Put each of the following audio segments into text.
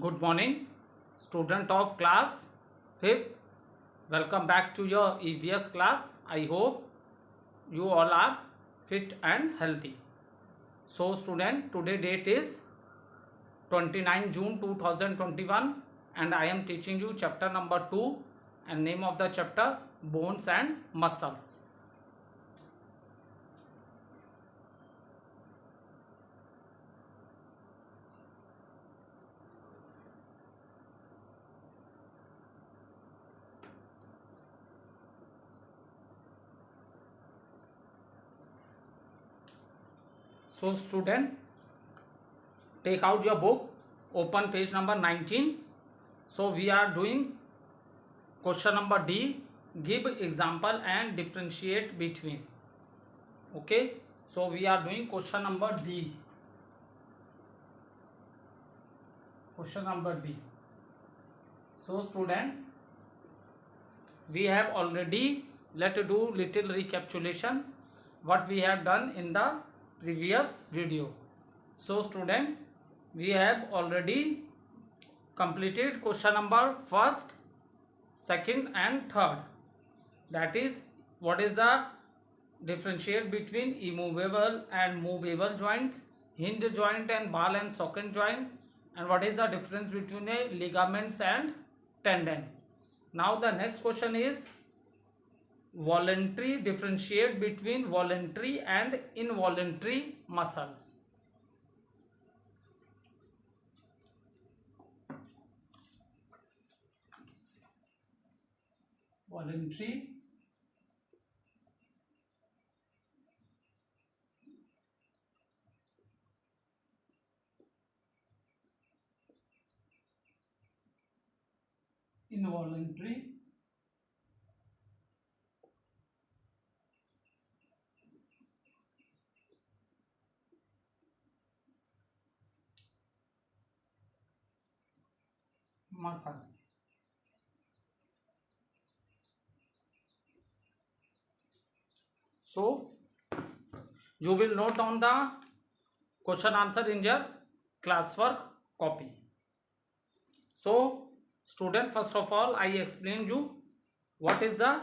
Good morning, student of class 5th. Welcome back to your EVS class. I hope you all are fit and healthy. So student, today date is 29 June 2021 and I am teaching you chapter number 2 and name of the chapter Bones and Muscles. So student, take out your book, open page number 19. So we are doing question number D, give example and differentiate between. Okay, so we are doing question number D. Question number D. So student, we have already, let's do little recapitulation what we have done in the previous video. So student, we have already completed question number first, second and third. That is, what is the differentiate between immovable and movable joints, hinge joint and ball and socket joint, and what is the difference between a ligaments and tendons. Now the next question is voluntary, differentiate between voluntary and involuntary muscles. Voluntary involuntary muscles. So you will note down the question answer in your classwork copy. So student, first of all I explain you what is the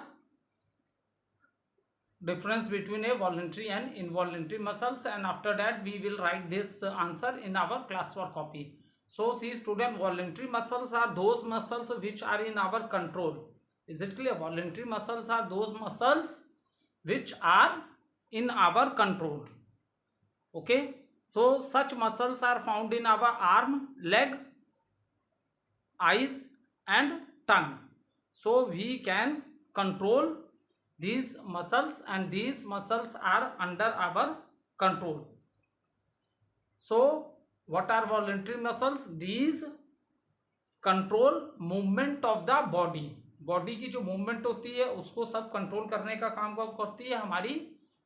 difference between a voluntary and involuntary muscles, and after that we will write this answer in our classwork copy. So see student, voluntary muscles are those muscles which are in our control. Is it clear? Voluntary muscles are those muscles which are in our control. Okay, so such muscles are found in our arm, leg, eyes and tongue. So we can control these muscles and these muscles are under our control. So what are voluntary muscles? These control movement of the body. Body की जो movement होती है उसको सब control करने का काम कौन करती है? हमारी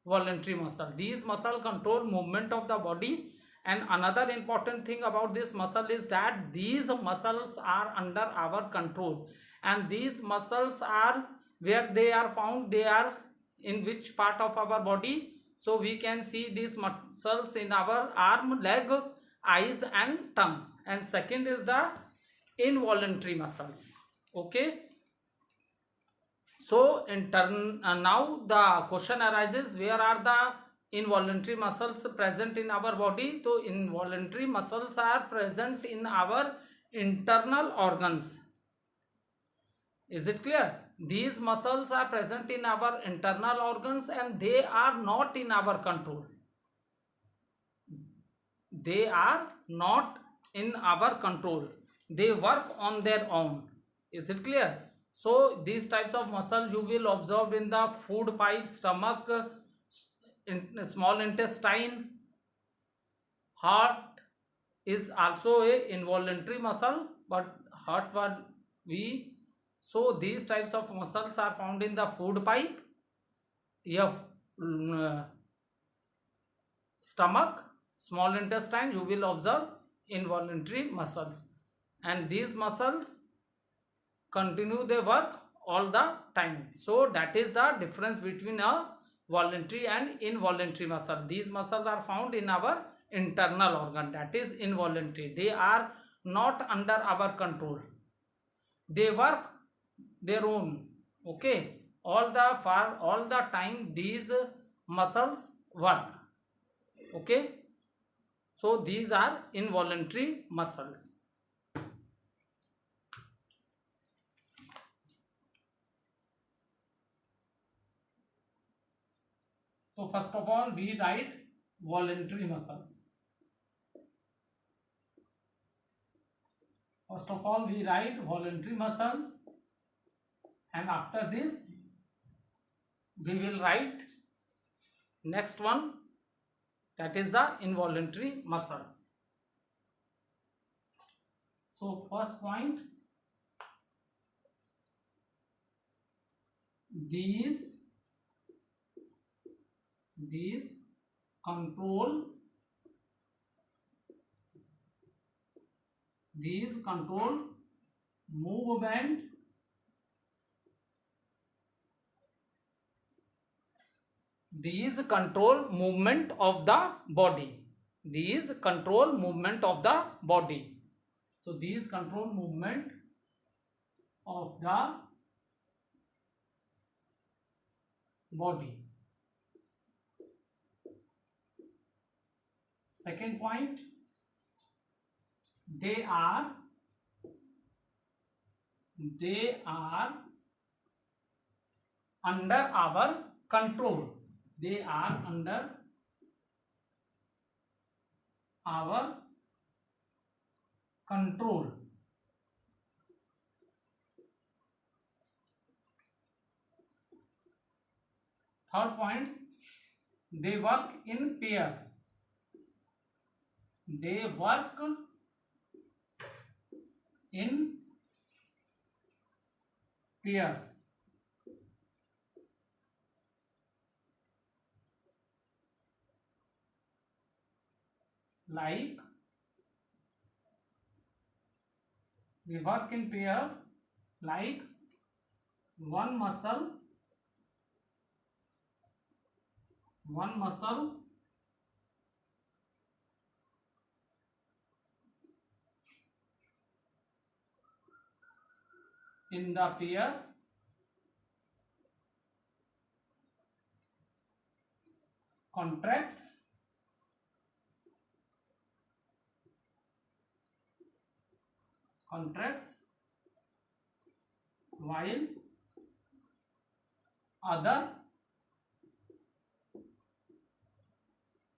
voluntary muscle. These muscle control movement of the body. And another important thing about this muscle is that these muscles are under our control, and these muscles are where they are found, they are in which part of our body? So we can see these muscles in our arm, leg, eyes and tongue. And second is the involuntary muscles. Okay, so in turn now the question arises, where are the involuntary muscles present in our body? So involuntary muscles are present in our internal organs. Is it clear? These muscles are present in our internal organs and they are not in our control. They are not in our control. They work on their own. Is it clear? So these types of muscles you will observe in the food pipe, stomach, small intestine. Heart is also a involuntary muscle, but heart what we, so these types of muscles are found in the food pipe, stomach, small intestine. You will observe involuntary muscles, and these muscles continue their work all the time. So that is the difference between a voluntary and involuntary muscle. These muscles are found in our internal organ, that is involuntary. They are not under our control. They work their own. Okay, for all the time these muscles work. Okay, so these are involuntary muscles. So first of all we write voluntary muscles. First of all we write voluntary muscles, and after this we will write next one, that is the involuntary muscles. So first point, these control movement of the body. These control movement of the body. So these control movement of the body. Second point, they are under our control. They are under our control. Third point, they work in pair. They work in pairs. Like we work in pair, like one muscle in the pair contracts while other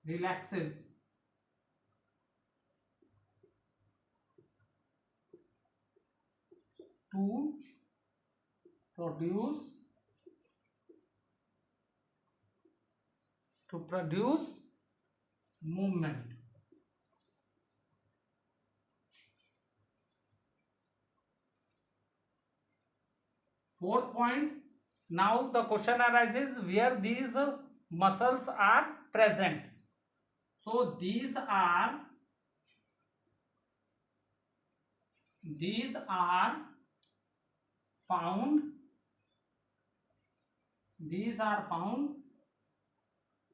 relaxes. To produce movement. Fourth point, now the question arises where these muscles are present. So these are found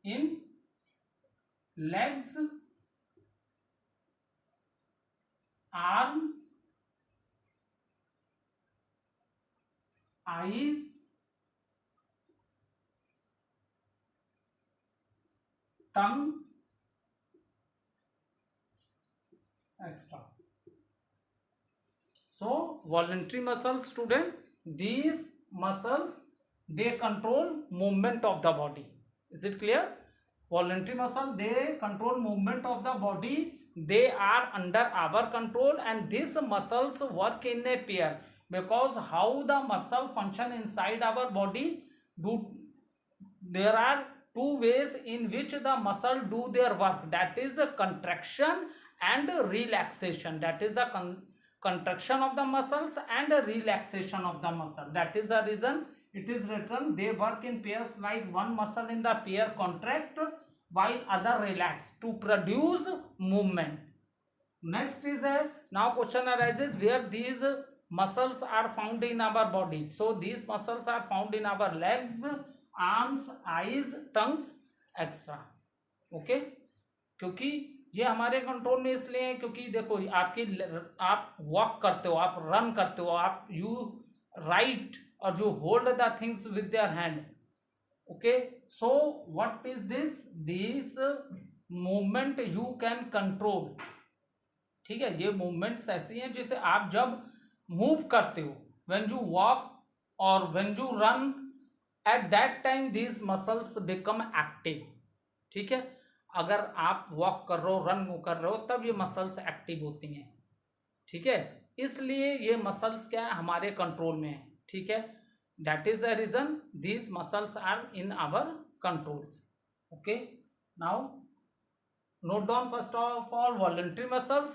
in legs, arms, eyes, tongue, etc. So voluntary muscles, student, these muscles, they control movement of the body. Is it clear? Voluntary muscle, they control movement of the body. They are under our control, and these muscles work in a pair, because how the muscle function inside our body, there are two ways in which the muscle do their work, that is a contraction and relaxation. That is a contraction of the muscles and a relaxation of the muscle. That is the reason it is written they work in pairs, like one muscle in the pair contract while other relax to produce movement. Next is now question arises where these muscles are found in our body. So these muscles are found in our legs, arms, eyes, tongues, etc. Okay, क्योंकि ये हमारे control में इसलिए है क्योंकि देखो आपकी आप वॉक करते हो, आप रन करते हो, आप यू राइट और you hold the things with your hand. Okay, so what is this movement you can control. ठीक है, ये मूवमेंट्स ऐसी हैं जैसे आप जब मूव करते हो, व्हेन यू वॉक और when you run, at that time these muscles become active. ठीक है, अगर आप वॉक कर रहे हो, रन कर रहे हो, तब ये मसल्स एक्टिव होती हैं. ठीक है, इसलिए ये मसल्स क्या है, हमारे कंट्रोल में है. ठीक है, that is the reason these muscles are in our controls. Okay, now note down first of all voluntary muscles.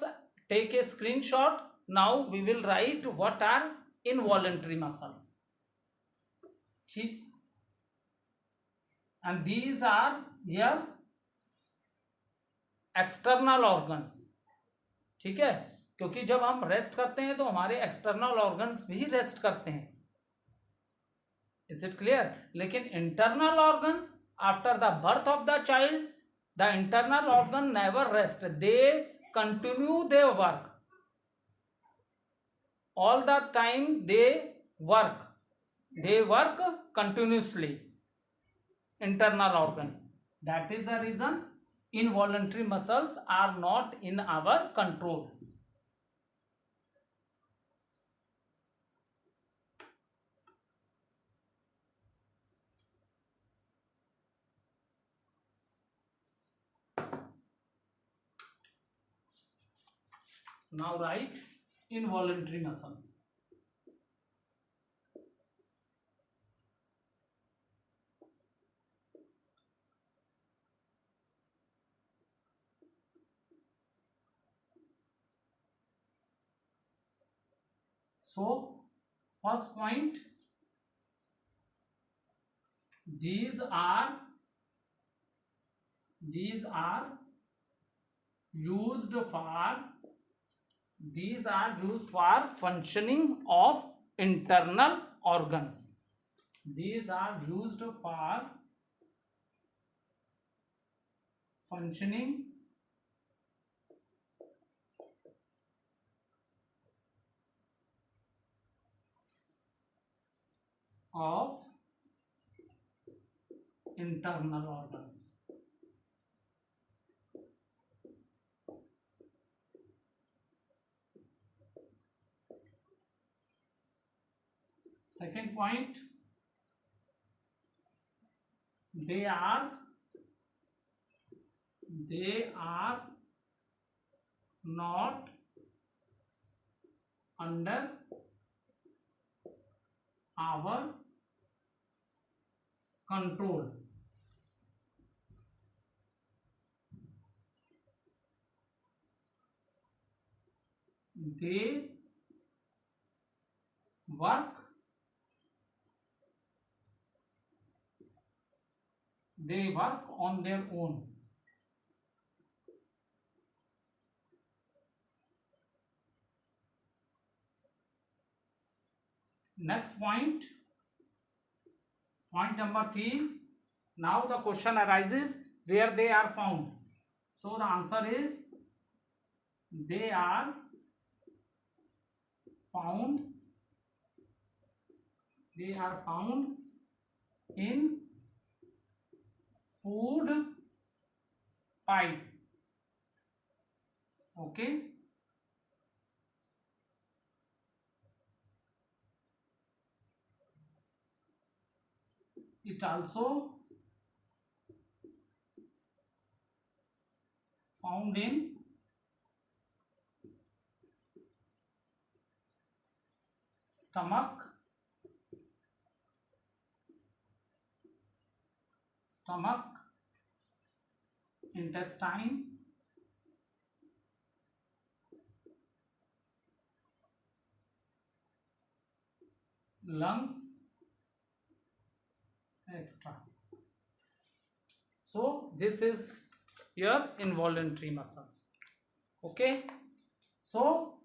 Take a screenshot. Now we will write what are involuntary muscles. ठीक, and these are your external organs. ठीक है, क्योंकि जब हम rest करते हैं तो हमारे एक्सटर्नल ऑर्गन्स भी रेस्ट करते हैं. Is it clear? लेकिन internal organs after the birth of the child, the internal organ never rest, they continue their work all the time, they work continuously, internal organs. That is the reason involuntary muscles are not in our control. Now write involuntary muscles. So first point, these are used for functioning of internal organs. These are used for functioning of internal organs. Second point, they are not under our control. They work on their own. Next point number 3. Now the question arises where they are found. So the answer is they are found in food pipe. Okay, it also found in stomach, intestine, lungs, extra. So this is your involuntary muscles. Okay, so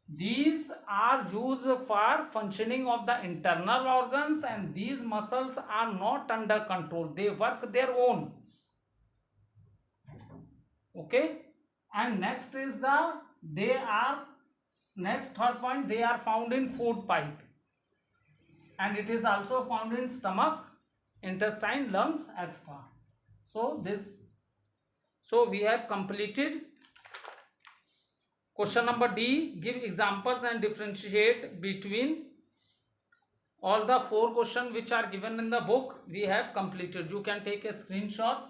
these are used for functioning of the internal organs, and these muscles are not under control, they work their own. Okay, And next is they are, next third point, they are found in food pipe, and it is also found in stomach, intestine, lungs, etc. So we have completed question number D. Give examples and differentiate between. All the 4 questions which are given in the book we have completed. You can take a screenshot.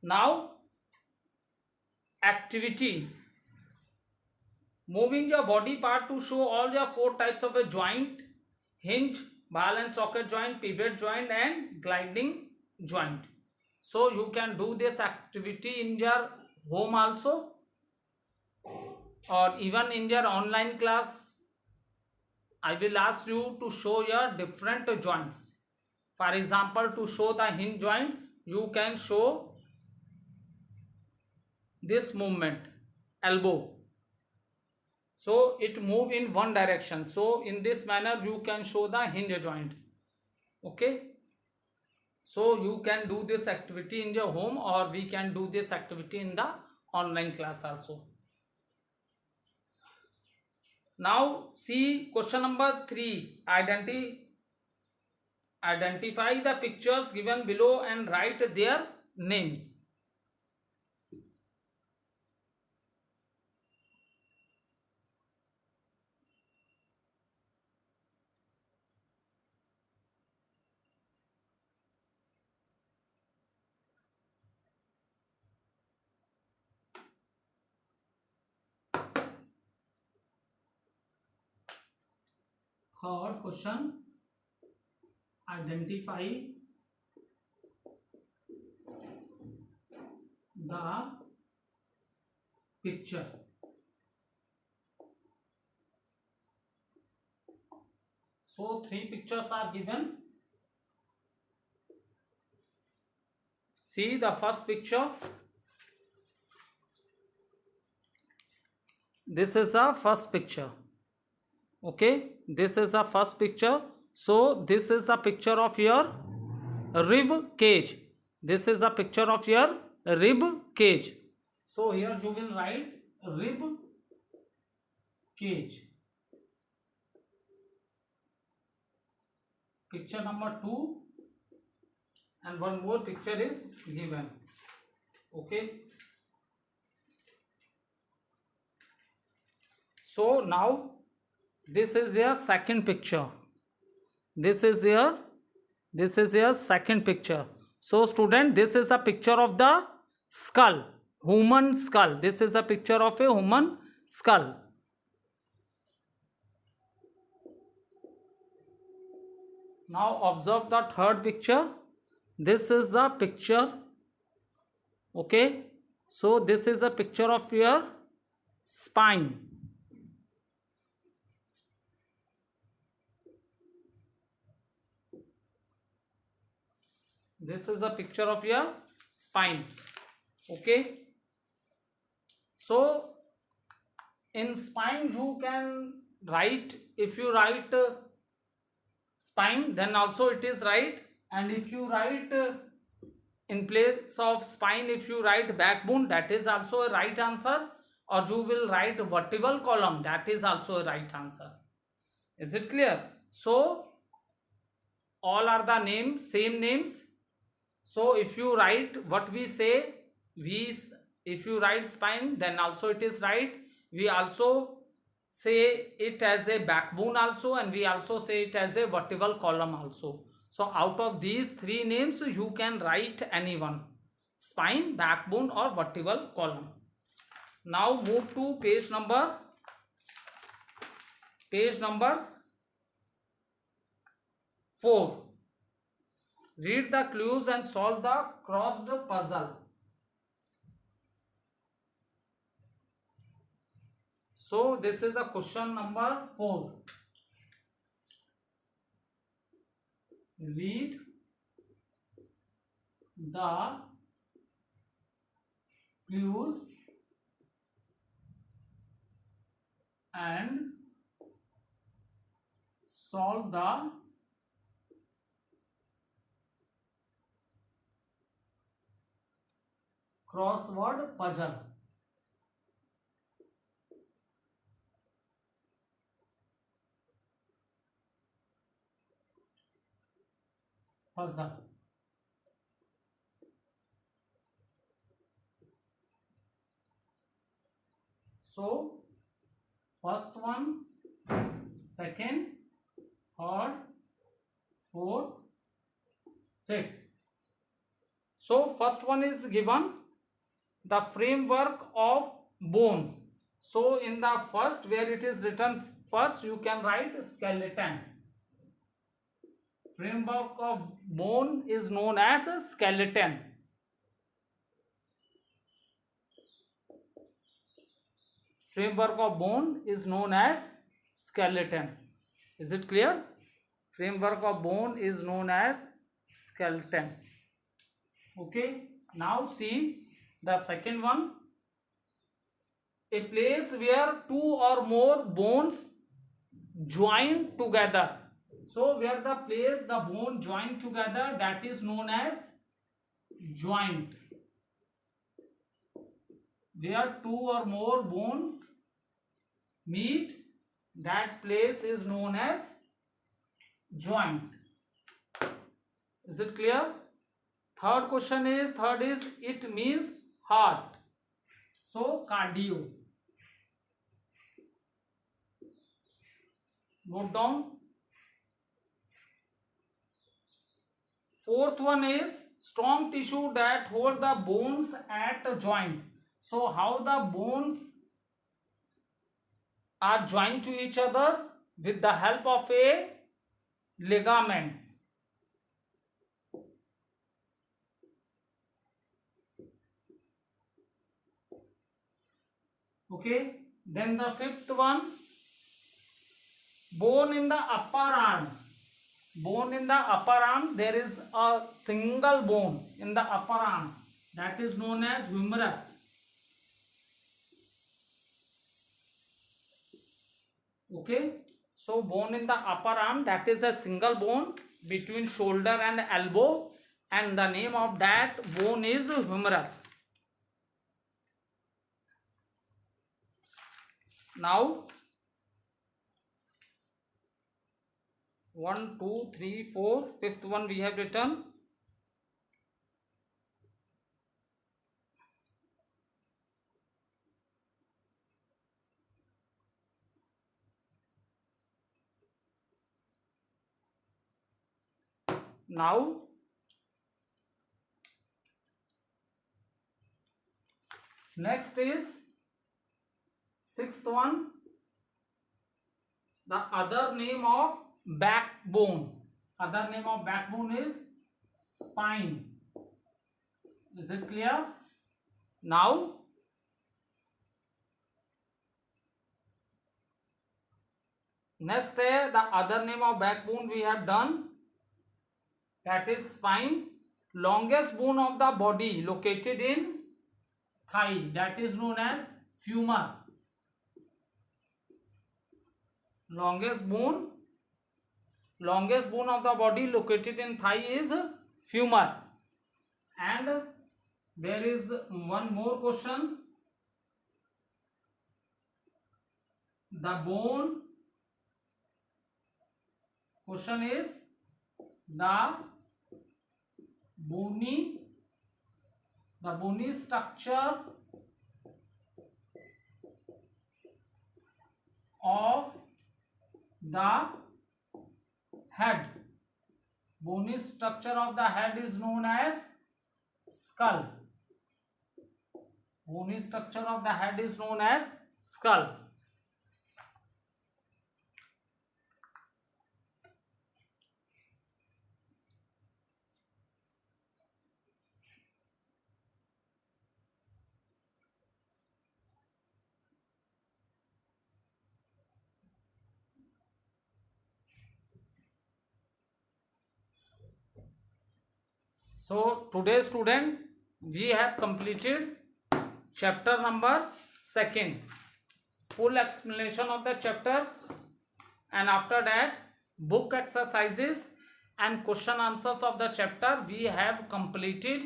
Now activity. Moving your body part to show all your 4 types of a joint: hinge, ball and socket joint, pivot joint and gliding joint. So you can do this activity in your home also, or even in your online class. I will ask you to show your different joints. For example, to show the hinge joint, you can show this movement, elbow. So it move in one direction. So in this manner you can show the hinge joint. Okay. So you can do this activity in your home, or we can do this activity in the online class also. Now see question number 3. Identify the pictures given below and write their names. Third question. Identify the pictures. So 3 pictures are given. See the first picture. This is the first picture. Okay, this is the first picture. So this is the picture of your rib cage. This is the picture of your rib cage. So here you will write rib cage. Picture number 2, and one more picture is given. Okay. So now this is your second picture. This is your second picture. So student, this is a picture of the skull, human skull. This is a picture of a human skull. Now observe the third picture. This is the picture. Okay. So this is a picture of your spine. This is a picture of your spine. Okay. So in spine you can write, if you write spine, then also it is right. And if you write in place of spine, if you write backbone, that is also a right answer. Or you will write vertebral column, that is also a right answer. Is it clear? So all are the names, same names. So if you write what we say, if you write spine, then also it is right. We also say it as a backbone also, and we also say it as a vertebral column also. So out of these 3 names you can write any one: spine, backbone or vertebral column. Now move to page number 4. Read the clues and solve the crossed puzzle. So this is the question number 4. Read the clues and solve the crossword puzzle. puzzle. So first one, second, third, fourth, fifth. So first one is given the framework of bones. So in the first, where it is written first, you can write skeleton. Framework of bone is known as a skeleton. Framework of bone is known as skeleton. Is it clear? Framework of bone is known as skeleton. Okay. Now see the second one. A place where two or more bones join together. So where the place the bone join together, that is known as joint. Where two or more bones meet, that place is known as joint. Is it clear? Third is it means heart. So cardio. Note down. Fourth one is strong tissue that hold the bones at a joint. So how the bones are joined to each other? With the help of a ligaments. Okay. Then the fifth one, bone in the upper arm. Bone in the upper arm, there is a single bone in the upper arm, that is known as humerus. Okay. So bone in the upper arm, that is a single bone between shoulder and elbow, and the name of that bone is humerus. Now 1, 2, 3, 4, fifth one we have written. Now next is sixth one, the other name of backbone. Other name of backbone is spine. Is it clear? Now next the other name of backbone we have done, that is spine. Longest bone of the body located in thigh, that is known as femur. Longest bone of the body located in thigh is femur. And there is one more question. The bone, question is the bony structure of the head. Bony structure of the head is known as skull. Bony structure of the head is known as skull. So today student, we have completed chapter number 2. Full explanation of the chapter, and after that book exercises and question answers of the chapter we have completed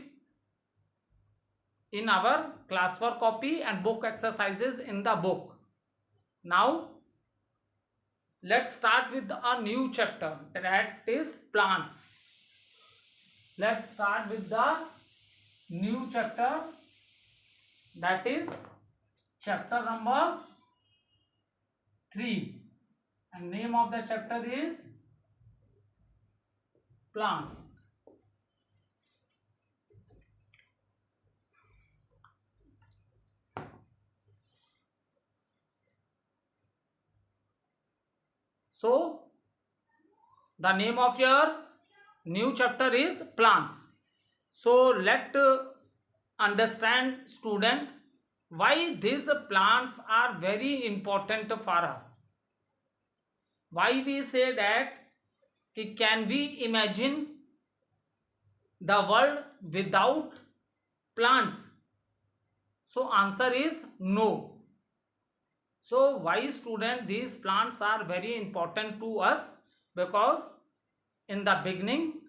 in our classwork copy and book exercises in the book. Now let's start with a new chapter, that is plants. Let's start with the new chapter, that is chapter number 3, and name of the chapter is plants. So the name of your new chapter is plants. So let understand student why these plants are very important for us. Why we say that can we imagine the world without plants? So answer is no. So why student these plants are very important to us? Because in the beginning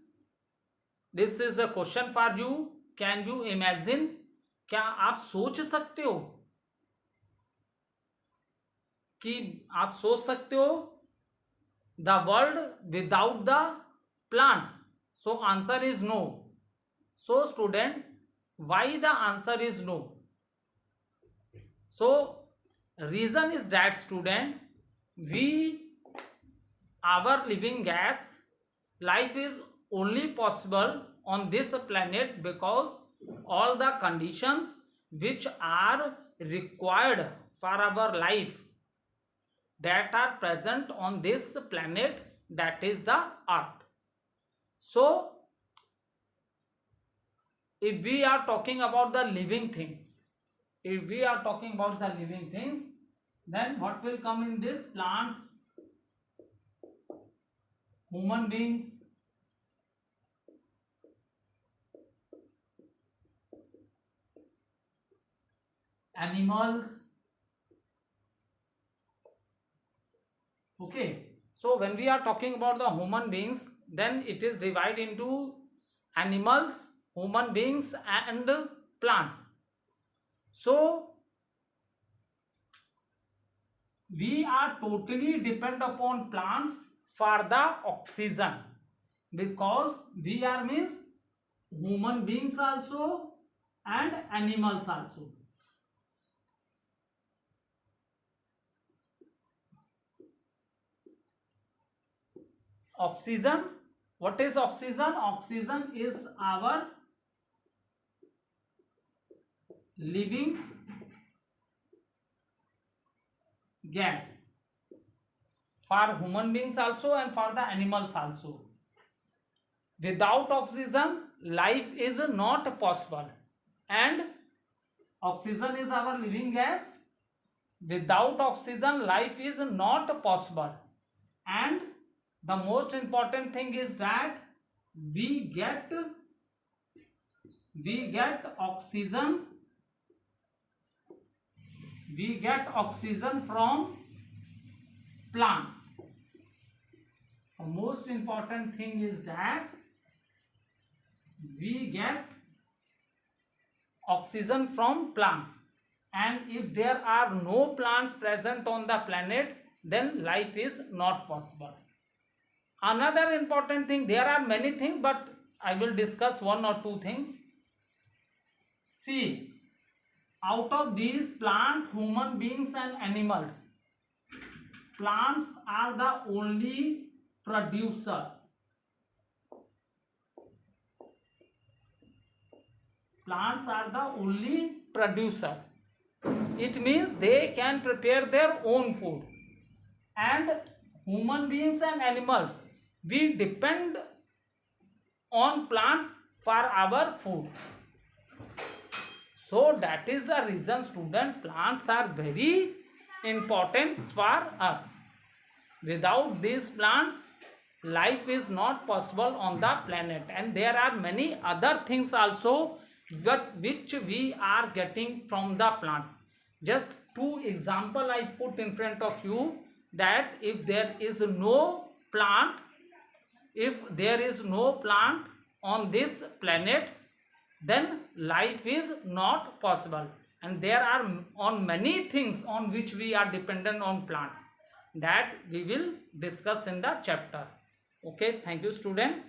this is a question for you. Can you imagine? क्या आप सोच सकते हो कि आप सोच सकते हो the world without the plants? So answer is no. So student, why the answer is no? So reason is that student, we our living gas life is only possible on this planet because all the conditions which are required for our life that are present on this planet, that is the earth. So if we are talking about the living things, then what will come in this? Plants, human beings, animals. Okay, so when we are talking about the human beings, then it is divided into animals, human beings and plants. So we are totally depend upon plants for the oxygen, because we are means human beings also and animals also. Oxygen, what is oxygen? Oxygen is our living gas for human beings also and for the animals also. Without oxygen life is not possible, and oxygen is our living gas. Without oxygen life is not possible, and the most important thing is that we get oxygen, from plants. The most important thing is that we get oxygen from plants, and if there are no plants present on the planet, then life is not possible. Another important thing, there are many things, but I will discuss one or two things. See, out of these plant, human beings and animals, plants are the only producers. Plants are the only producers. It means they can prepare their own food, and human beings and animals, we depend on plants for our food. So that is the reason student, plants are very important for us. Without these plants life is not possible on the planet, and there are many other things also which we are getting from the plants. Just two example I put in front of you, that if there is no plant, on this planet, then life is not possible, and there are on many things on which we are dependent on plants, that we will discuss in the chapter. Okay, thank you student.